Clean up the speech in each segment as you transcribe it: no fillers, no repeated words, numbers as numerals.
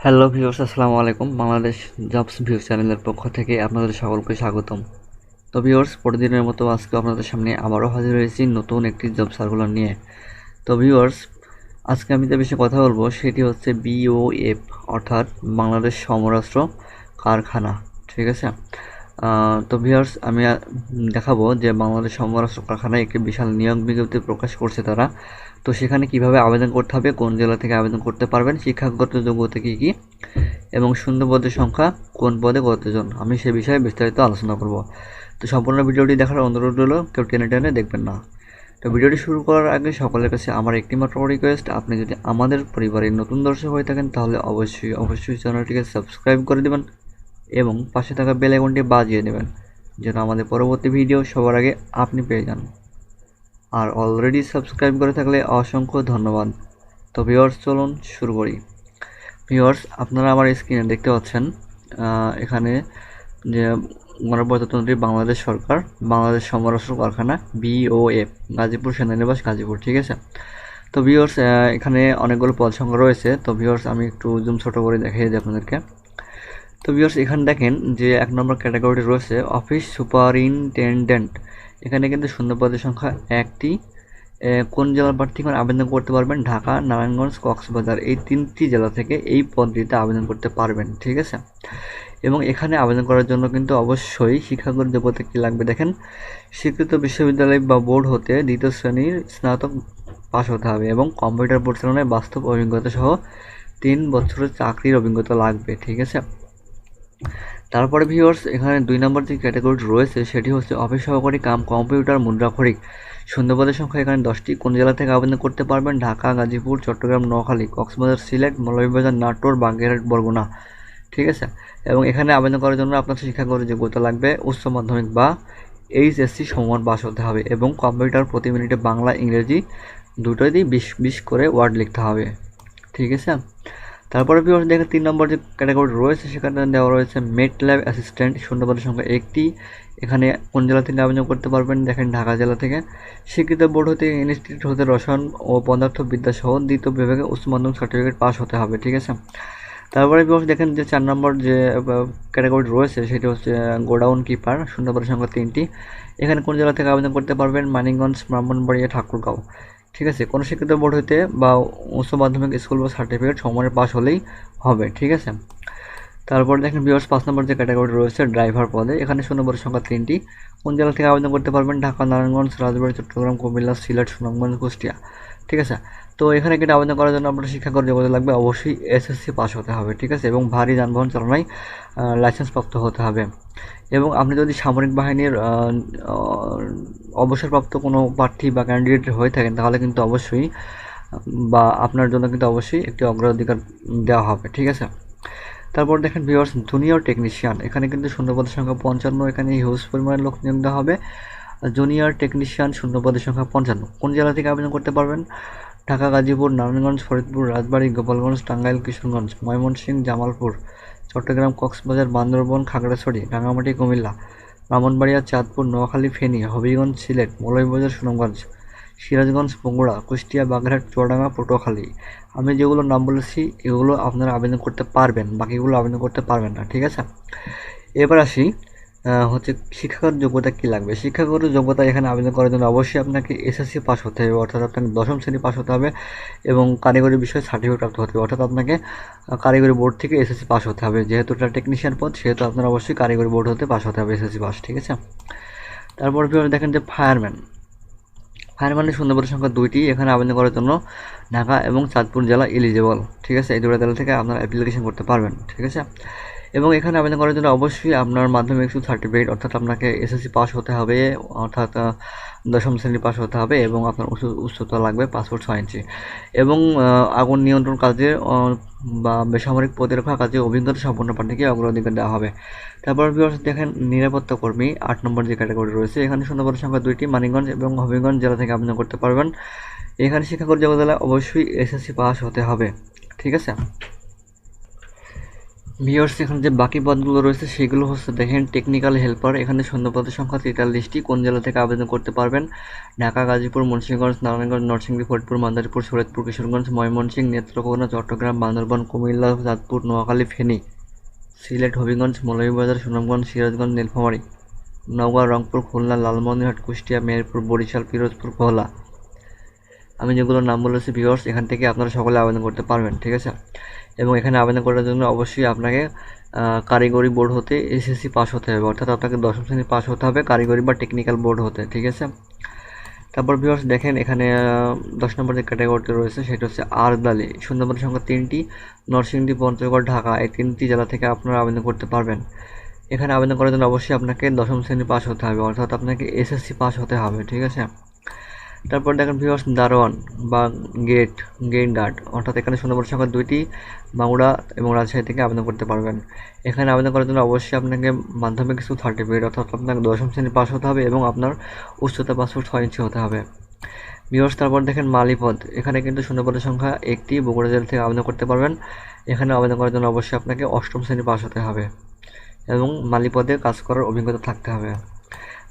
Hello viewers, আসসালামু আলাইকুম। Bangladesh jobs view চ্যানেলের পক্ষ থেকে আপনাদের সকলকে স্বাগতম। তো ভিউয়ার্স, প্রতিদিনের মতো আজকে আপনাদের সামনে আবারও হাজির হয়েছি নতুন একটি জব সার্কুলার নিয়ে। তো ভিউয়ার্স, আজকে আমি যে বিষয়ে কথা বলবো সেটি হচ্ছে BOF, অর্থাৎ বাংলাদেশ সমরাস্ত্র কারখানা। ঠিক আছে। তো ভিউয়ার্স, আমি দেখাবো যে বাংলাদেশ সমরাস্ত্র কারখানায় একটি বিশাল নিয়োগ বিজ্ঞপ্তি প্রকাশ করছে তারা। তো সেখানে কিভাবে আবেদন করতে হবে, কোন জেলা থেকে আবেদন করতে পারবেন, শিক্ষাগত যোগ্যতা কী কী, এবং শূন্য পদের সংখ্যা, কোন পদে কতজন, আমি সে বিষয়ে বিস্তারিত আলোচনা করব। তো সম্পূর্ণ ভিডিওটি দেখার অনুরোধ রইল, কেউ টেনে টেনে দেখবেন না। তো ভিডিওটি শুরু করার আগে সকলের কাছে আমার একটিমাত্র রিকোয়েস্ট, আপনি যদি আমাদের পরিবারের নতুন দর্শক হয়ে থাকেন তাহলে অবশ্যই চ্যানেলটিকে সাবস্ক্রাইব করে দেবেন এবং পাশে থাকা বেল আইকনটি বাজিয়ে দেবেন যেন আমাদের পরবর্তী ভিডিও সবার আগে আপনি পেয়ে যান। আর অলরেডি সাবস্ক্রাইব করে থাকলে অসংখ্য ধন্যবাদ। তো ভিউয়ার্স, চলুন শুরু করি। ভিউয়ার্স, আপনারা আমার স্ক্রিনে দেখতে পাচ্ছেন এখানে যে গণপ্রজাতন্ত্রী বাংলাদেশ সরকার বাংলাদেশ সমরাস্ত্র কারখানা BOF, গাজীপুর সেনানিবাস গাজীপুর। ঠিক আছে। তো ভিউয়ার্স, এখানে অনেকগুলো পদ সংখ্যা রয়েছে। তো ভিউয়ার্স, আমি একটু জুম ছোট করে দেখিয়ে দিই আপনাদেরকে। তো ভিউয়ার্স, এখানে দেখেন যে 1 নম্বর ক্যাটাগরিটি রয়েছে অফিস সুপারিনটেনডেন্ট। এখানে কিন্তু শূন্য পদের সংখ্যা একটি। কোন জেলার প্রার্থীগণ আবেদন করতে পারবেন? ঢাকা, নারায়ণগঞ্জ, কক্সবাজার, এই 3টি জেলা থেকে এই পদটিতে আবেদন করতে পারবেন। ঠিক আছে। এবং এখানে আবেদন করার জন্য কিন্তু অবশ্যই শিক্ষাগত যোগ্যতা কী লাগবে দেখেন, স্বীকৃত বিশ্ববিদ্যালয় বা বোর্ড হতে 2য় শ্রেণীর স্নাতক পাশ হতে হবে এবং কম্পিউটার পরিচালনায় বাস্তব অভিজ্ঞতা সহ 3 বছরের চাকরির অভিজ্ঞতা লাগবে। ঠিক আছে। তারপরে ভিউয়ার্স, এখানে 2 নম্বর যে ক্যাটাগরিটি রয়েছে সেটি হচ্ছে অফিস সহকারী কাম কম্পিউটার মুদ্রাক্ষরিক। শূন্যপদের সংখ্যা এখানে 10টি। কোন জেলা থেকে আবেদন করতে পারবেন? ঢাকা, গাজীপুর, চট্টগ্রাম, নোয়াখালী, কক্সবাজার, সিলেট, মৌলভীবাজার, নাটোর, বাগেরহাট, বরগুনা। ঠিক আছে। এবং এখানে আবেদন করার জন্য আপনার শিক্ষাগত যোগ্যতা লাগবে উচ্চ মাধ্যমিক বা HSC সমমান পাস হতে হবে এবং কম্পিউটার প্রতি মিনিটে বাংলা ইংরেজি দুটোতেই 20 করে ওয়ার্ড লিখতে হবে। ঠিক আছে। তারপরে ভিউয়ার্স দেখেন 3 নম্বর যে ক্যাটাগরি রয়েছে সেখানে দেওয়া রয়েছে মেট ল্যাব অ্যাসিস্ট্যান্ট, শূন্যপদের সংখ্যা একটি। এখানে কোন জেলা থেকে আবেদন করতে পারবেন? দেখেন ঢাকা জেলা থেকে। স্বীকৃত বোর্ড হতে ইনস্টিটিউট হতে রসায়ন ও পদার্থবিদ্যা সহ 2য় বিভাগে উচ্চ মাধ্যমিক সার্টিফিকেট পাস হতে হবে। ঠিক আছে। তারপরে ভিউয়ার্স দেখেন যে 4 নম্বর যে ক্যাটাগরি রয়েছে সেটি হচ্ছে গোডাউন কিপার, শূন্যপদের সংখ্যা 3টি। এখানে কোন জেলা থেকে আবেদন করতে পারবেন? মানিকগঞ্জ, ব্রাহ্মণবাড়িয়া, ঠাকুরগাঁও। ঠিক আছে। কোনো শিক্ষিত বোর্ড হইতে বা উচ্চ মাধ্যমিক স্কুল বা সার্টিফিকেট সমমানের পাস হলেই হবে। ঠিক আছে। তারপর দেখেন ভিউয়ার্স 5 নম্বর যে ক্যাটাগরি রয়েছে ড্রাইভার পদে, এখানে শূন্যপদের সংখ্যা 3টি। কোন জেলা থেকে আবেদন করতে পারবেন? ঢাকা, নারায়ণগঞ্জ, রাজবাড়ী, চট্টগ্রাম, কুমিল্লা, সিলেট, সুনামগঞ্জ, কুষ্টিয়া। ঠিক আছে। তো এখানে কিন্তু আবেদন করার জন্য আপনার শিক্ষাগত যোগ্যতা লাগবে অবশ্যই SSC পাস হতে হবে। ঠিক আছে। এবং ভারী যানবাহন চালনায় লাইসেন্স প্রাপ্ত হতে হবে। এবং আপনি যদি সামরিক বাহিনীর অবসরপ্রাপ্ত কোনো প্রার্থী বা ক্যান্ডিডেট হয়ে থাকেন তাহলে কিন্তু অবশ্যই বা আপনার জন্য কিন্তু অবশ্যই একটি অগ্রাধিকার দেওয়া হবে। ঠিক আছে। তারপর দেখেন ভিউয়ার্স জুনিয়র টেকনিশিয়ান, এখানে কিন্তু শূন্যপদের সংখ্যা 55। এখানে হিউজ পরিমাণের লোক নিয়োগ দেওয়া হবে। জুনিয়র টেকনিশিয়ান, শূন্যপদের সংখ্যা 55। কোন জেলা থেকে আবেদন করতে পারবেন? ঢাকা, গাজীপুর, নারায়ণগঞ্জ, ফরিদপুর, রাজবাড়ী, গোপালগঞ্জ, টাঙ্গাইল, কিশোরগঞ্জ, ময়মনসিংহ, জামালপুর, চট্টগ্রাম, কক্সবাজার, বান্দরবান, খাগড়াছড়ি, রাঙামাটি, কুমিল্লা, ব্রাহ্মণবাড়িয়া, চাঁদপুর, নোয়াখালী, ফেনী, হবিগঞ্জ, সিলেট, মৌলভীবাজার, সুনামগঞ্জ, সিরাজগঞ্জ, বগুড়া, কুষ্টিয়া, বাগেরহাট, চুয়াডাঙ্গা, পটুয়াখালী। আমি যেগুলো নাম বলেছি এগুলো আপনারা আবেদন করতে পারবেন, বাকিগুলো আবেদন করতে পারবেন না। ঠিক আছে। এবার আসি হচ্ছে শিক্ষাগত যোগ্যতা কী লাগবে। শিক্ষাগত যোগ্যতা এখানে আবেদন করার জন্য অবশ্যই আপনাকে SSC পাস হতে হবে, অর্থাৎ আপনাকে 10ম শ্রেণী পাস হতে হবে এবং কারিগরি বিষয়ে সার্টিফিকেট প্রাপ্ত হতে হবে, অর্থাৎ আপনাকে কারিগরি বোর্ড থেকে SSC পাস হতে হবে। যেহেতু এটা টেকনিশিয়ান পদ সেহেতু আপনার অবশ্যই কারিগরি বোর্ড হতে পাস হতে হবে, SSC পাস। ঠিক আছে। তারপর দেখেন যে ফায়ারম্যানের শূন্যপদের সংখ্যা 2টি। এখানে আবেদন করার জন্য ঢাকা এবং চাঁদপুর জেলা এলিজেবল। ঠিক আছে। এই 2টা জেলা থেকে আপনারা অ্যাপ্লিকেশন করতে পারবেন। ঠিক আছে। এবং এখানে আবেদন করার জন্য অবশ্যই আপনার মাধ্যমিক সার্টিফিকেট, অর্থাৎ আপনাকে SSC পাস হতে হবে, অর্থাৎ 10ম শ্রেণী পাস হতে হবে এবং আপনার উচ্চতা লাগবে 5 ফুট 6 ইঞ্চি এবং আগুন নিয়ন্ত্রণ কাজে বা বেসামরিক প্রতিরক্ষা কাজে অভিজ্ঞতা সম্পন্ন প্রার্থীকে অগ্রাধিকার দেওয়া হবে। তারপর ভিউয়ার্স দেখেন নিরাপত্তা কর্মী 8 নম্বর যে ক্যাটাগরি রয়েছে, এখানে শূন্যপদের সংখ্যা 2টি। মানিকগঞ্জ এবং হবিগঞ্জ জেলা থেকে আবেদন করতে পারবেন। এখানে শিক্ষাগত যোগ্যতা অবশ্যই SSC পাস হতে হবে। ঠিক আছে। ভিউয়ার্স এখানে যে বাকি পদগুলো রয়েছে সেগুলো হচ্ছে দেখেন টেকনিক্যাল হেল্পার। এখানে শূন্যপদের সংখ্যা 43টি। কোন জেলা থেকে আবেদন করতে পারবেন? ঢাকা, গাজীপুর, মুন্সিগঞ্জ, নারায়ণগঞ্জ, নরসিংদী, ফরিদপুর, মাদারীপুর, শরীয়তপুর, কিশোরগঞ্জ, ময়মনসিংহ, নেত্রকোনা, চট্টগ্রাম, বান্দরবান, কুমিল্লা, চাঁদপুর, নোয়াখালী, ফেনী, সিলেট, হবিগঞ্জ, মৌলভীবাজার, সুনামগঞ্জ, সিরাজগঞ্জ, নীলফামারী, নওগাঁ, রংপুর, খুলনা, লালমনিরহাট, কুষ্টিয়া, মেহেরপুর, বরিশাল, পিরোজপুর, ভোলা। আমি যেগুলোর নাম বলেছি ভিউয়ার্স, এখান থেকে আপনারা সকলে আবেদন করতে পারবেন, ঠিক আছে। এবং এখানে আবেদন করার জন্য অবশ্যই আপনাকে কারিগরি বোর্ড হতে এসএসসি পাস হতে হবে, অর্থাৎ আপনাকে 10ম শ্রেণী পাস হতে হবে কারিগরি বা টেকনিক্যাল বোর্ড হতে, ঠিক আছে। তারপর ভিউয়ার্স দেখেন এখানে 10 নম্বর যে ক্যাটাগরিটি রয়েছে সেটা হচ্ছে আরদালি। শূন্যপদের সংখ্যা 3টি। নরসিংদী, পঞ্চগড়, ঢাকা এই 3টি জেলা থেকে আপনারা আবেদন করতে পারবেন। এখানে আবেদন করার জন্য অবশ্যই আপনাকে 10ম শ্রেণী পাস হতে হবে, অর্থাৎ আপনাকে এসএসসি পাস হতে হবে, ঠিক আছে। তারপর দেখেন ভিউয়ার্স দারোয়ান বা গেট গার্ড, অর্থাৎ এখানে শূন্যপদের সংখ্যা 2টি। মাগুরা এবং রাজশাহী থেকে আবেদন করতে পারবেন। এখানে আবেদন করার জন্য অবশ্যই আপনাকে মাধ্যমিক স্কুল সার্টিফিকেট, অর্থাৎ আপনাকে 10ম শ্রেণী পাস হতে হবে এবং আপনার উচ্চতা 5 ফুট 6 ইঞ্চি হতে হবে। ভিউয়ার্স তারপর দেখেন মালিপদ। এখানে কিন্তু শূন্যপদের সংখ্যা 1টি। বগুড়া জেলা থেকে আবেদন করতে পারবেন। এখানে আবেদন করার জন্য অবশ্যই আপনাকে 8ম শ্রেণী পাস হতে হবে এবং মালিপদে কাজ করার অভিজ্ঞতা থাকতে হবে।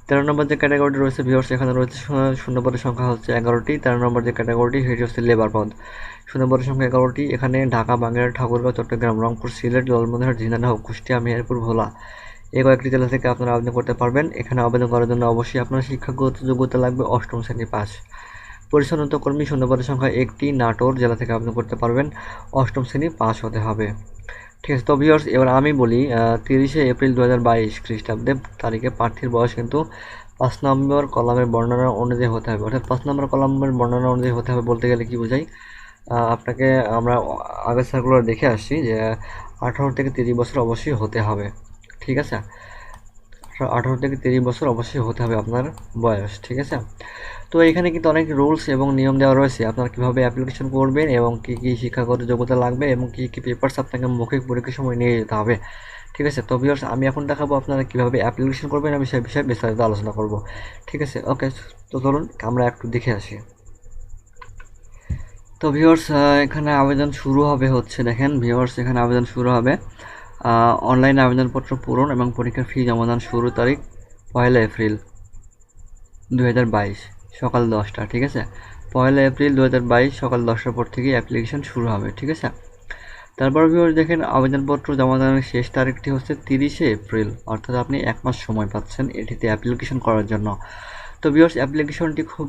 13 নম্বর যে ক্যাটাগরিটি রয়েছে ভিউয়ার্স, এখানে রয়েছে শূন্যপদের সংখ্যা হচ্ছে 11টি। 13 নম্বর যে ক্যাটাগরিটি সেটি হচ্ছে লেবার পদ। শূন্যপদের সংখ্যা 11টি। এখানে ঢাকা, বাগেরহাট, ঠাকুরগাঁও, চট্টগ্রাম, রংপুর, সিলেট, লালমনিরহাট, ঝিনাইদহ, কুষ্টিয়া, মেহেরপুর, ভোলা এই কয়েকটি জেলা থেকে আপনারা আবেদন করতে পারবেন। এখানে আবেদন করার জন্য অবশ্যই আপনার শিক্ষাগত যোগ্যতা লাগবে 8ম শ্রেণী পাস। পরিচ্ছন্নতা কর্মী শূন্যপদের সংখ্যা 1টি। নাটোর জেলা থেকে আবেদন করতে পারবেন। 8ম শ্রেণী পাস হতে হবে, ঠিক আছে। তো ভিউয়ার্স এবার আমি বলি 30শে এপ্রিল 2022 খ্রিস্টাব্দে তারিখে প্রার্থীর বয়স কিন্তু 5 নম্বর কলামের বর্ণনা অনুযায়ী হতে হবে, অর্থাৎ 5 নম্বর কলামের বর্ণনা অনুযায়ী হতে হবে বলতে গেলে কি বোঝাই, আপনাকে আমরা আগের সার্কুলার দেখে আসছি যে 18 থেকে 30 বছর অবশ্যই হতে হবে, ঠিক আছে। 18 থেকে 30 বছর অবশ্যই হতে হবে আপনার বয়স, ঠিক আছে। তো এখানে কিন্তু অনেক রুলস এবং নিয়ম দেওয়া রয়েছে আপনারা কীভাবে অ্যাপ্লিকেশন করবেন এবং কী কী শিক্ষাগত যোগ্যতা লাগবে এবং কী কী পেপারস আপনাকে মৌখিক পরীক্ষার সময় নিয়ে যেতে হবে, ঠিক আছে। তো ভিউয়ার্স আমি এখন দেখাবো আপনারা কীভাবে অ্যাপ্লিকেশন করবেন, আমি সেই বিষয়ে বিস্তারিত আলোচনা করব, ঠিক আছে। ওকে, তো ধরুন আমরা একটু দেখে আসি। তো ভিউয়ার্স এখানে আবেদন শুরু হবে হচ্ছে দেখেন ভিউয়ার্স এখানে আবেদন শুরু হবে অনলাইনে আবেদনপত্র পূরণ এবং পরীক্ষার ফি জমাদান শুরু তারিখ 1 এপ্রিল 2022 সকাল 10টা, ঠিক আছে। 1 এপ্রিল 2022 সকাল 10টার পর থেকে অ্যাপ্লিকেশন শুরু হবে, ঠিক আছে। তারপর ভিউয়ার্স দেখেন আবেদনপত্র জমা দানের শেষ তারিখটি হচ্ছে 30শে এপ্রিল, অর্থাৎ আপনি 1 মাস সময় পাচ্ছেন এটিতে অ্যাপ্লিকেশন করার জন্য। তো ভিউয়ার্স অ্যাপ্লিকেশনটি খুব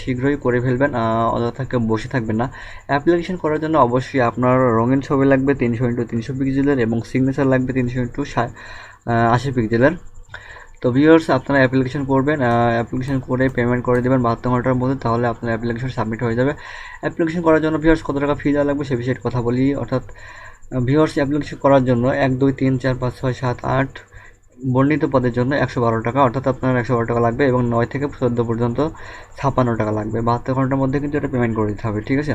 শীঘ্রই করে ফেলবেন, অযথা কেউ বসে থাকবেন না। অ্যাপ্লিকেশন করার জন্য অবশ্যই আপনার রঙিন ছবি লাগবে 300x300 পিক্সেলের এবং সিগনেচার লাগবে 300x80 পিক্সেলের। তো ভিউয়ার্স আপনারা অ্যাপ্লিকেশন করবেন, অ্যাপ্লিকেশন করে পেমেন্ট করে দেবেন 72 ঘন্টার মধ্যে, তাহলে আপনার অ্যাপ্লিকেশন সাবমিট হয়ে যাবে। অ্যাপ্লিকেশন করার জন্য ভিউয়ার্স কত টাকা ফি দেওয়া লাগবে সে বিষয়ে কথা বলি, অর্থাৎ ভিউয়ার্স অ্যাপ্লিকেশন করার জন্য 1 2 3 4 5 6 7 8 বর্ণিত পদের জন্য 112 টাকা, অর্থাৎ আপনার 112 টাকা লাগবে এবং 9 থেকে 14 পর্যন্ত 56 টাকা লাগবে। 72 ঘন্টার মধ্যে কিন্তু এটা পেমেন্ট করে দিতে হবে, ঠিক আছে।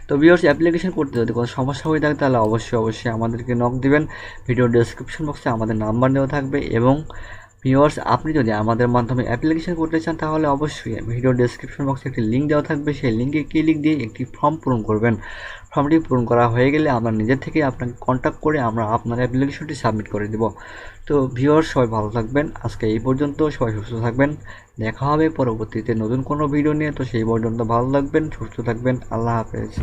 তো ভিউয়ার্স অ্যাপ্লিকেশন করতে যদি কোনো সমস্যা হয়ে থাকে তাহলে অবশ্যই আমাদেরকে নক দিবেন। ভিডিও ডেসক্রিপশন বক্সে আমাদের নাম্বার দেওয়া থাকবে এবং ভিউয়ার্স আপনি যদি আমাদের মাধ্যমে অ্যাপ্লিকেশন করতে চান তাহলে অবশ্যই ভিডিও ডেসক্রিপশন বক্সে একটি লিঙ্ক দেওয়া থাকবে, সেই লিঙ্কে ক্লিক দিয়ে একটি ফর্ম পূরণ করবেন। ফর্মটি পূরণ করা হয়ে গেলে আমরা নিজের থেকে আপনাকে কন্ট্যাক্ট করে আমরা আপনার অ্যাপ্লিকেশনটি সাবমিট করে দেব। তো ভিউয়ার্স সবাই ভালো থাকবেন, আজকে এই পর্যন্ত, সবাই সুস্থ থাকবেন, দেখা হবে পরবর্তীতে নতুন কোনো ভিডিও নিয়ে। তো সেই পর্যন্ত ভালো থাকবেন, সুস্থ থাকবেন, আল্লাহ হাফেজ।